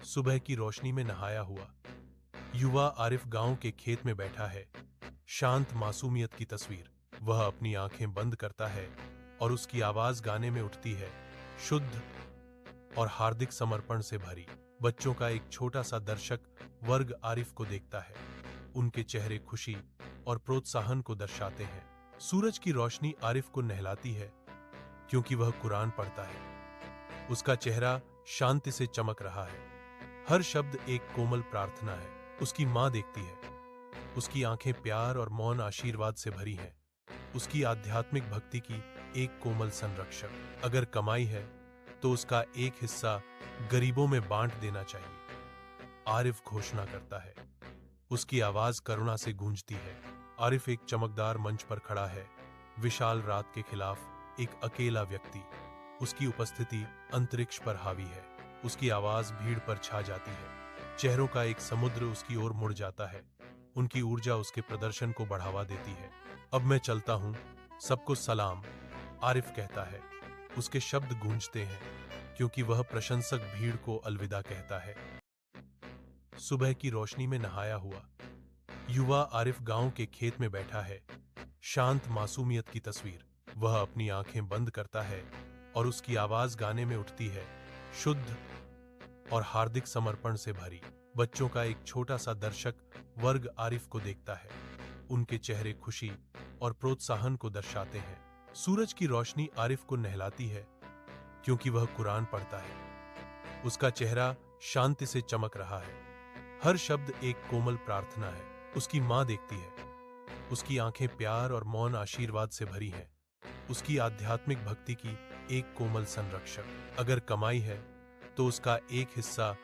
सुबह की रोशनी में नहाया हुआ युवा आरिफ गांव के खेत में बैठा है। शांत मासूमियत की तस्वीर। वह अपनी आंखें बंद करता है और उसकी आवाज गाने में उठती है, शुद्ध और हार्दिक समर्पण से भरी। बच्चों का एक छोटा सा दर्शक वर्ग आरिफ को देखता है। उनके चेहरे खुशी और प्रोत्साहन को दर्शाते हैं। सूरज की रोशनी आरिफ को नहलाती है क्योंकि वह कुरान पढ़ता है। उसका चेहरा शांति से चमक रहा है। हर शब्द एक कोमल प्रार्थना है। उसकी मां देखती है। उसकी आंखें प्यार और मौन आशीर्वाद से भरी हैं। उसकी आध्यात्मिक भक्ति की एक कोमल संरक्षक। अगर कमाई है तो उसका एक हिस्सा गरीबों में बांट देना चाहिए, आरिफ घोषणा करता है। उसकी आवाज करुणा से गूंजती है। आरिफ एक चमकदार मंच पर खड़ा है, विशाल रात के खिलाफ एक अकेला व्यक्ति। उसकी उपस्थिति अंतरिक्ष पर हावी है। उसकी आवाज भीड़ पर छा जाती है। चेहरों का एक समुद्र उसकी ओर मुड़ जाता है। उनकी ऊर्जा उसके प्रदर्शन को बढ़ावा देती है। अब मैं चलता हूं, सबको सलाम, आरिफ कहता है। उसके शब्द गूंजते हैं क्योंकि वह प्रशंसक भीड़ को अलविदा कहता है। सुबह की रोशनी में नहाया हुआ युवा आरिफ गांव के खेत में बैठा है। शांत मासूमियत की तस्वीर। वह अपनी आंखें बंद करता है और उसकी आवाज गाने में उठती है, शुद्ध और हार्दिक समर्पण से भरी। बच्चों का एक छोटा सा दर्शक वर्ग आरिफ को देखता है। उनके चेहरे खुशी और प्रोत्साहन को दर्शाते हैं। सूरज की रोशनी आरिफ को नहलाती है क्योंकि वह कुरान पढ़ता है। उसका चेहरा शांति से चमक रहा है। हर शब्द एक कोमल प्रार्थना है। उसकी मां देखती है। उसकी आंखें प्यार और मौन आशीर्वाद से भरी हैं। उसकी आध्यात्मिक भक्ति की एक कोमल संरक्षक। अगर कमाई है तो उसका एक हिस्सा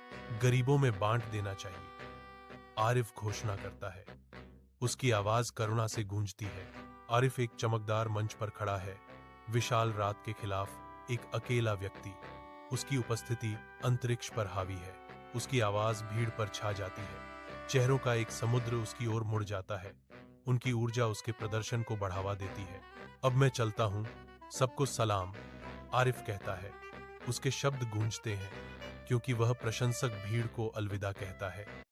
गरीबों में बांट देना चाहिए, आरिफ घोषणा करता है। उसकी आवाज करुणा से गूंजती है। आरिफ एक चमकदार मंच पर खड़ा है, विशाल रात के खिलाफ एक अकेला व्यक्ति। उसकी उपस्थिति अंतरिक्ष पर हावी है। उसकी आवाज भीड़ पर छा जाती है। चेहरों का एक समुद्र उसकी ओर मुड़ जाता है। उनकी ऊर्जा उसके प्रदर्शन को बढ़ावा देती है। अब मैं चलता हूं, सबको सलाम, आरिफ कहता है। उसके शब्द गूंजते हैं क्योंकि वह प्रशंसक भीड़ को अलविदा कहता है।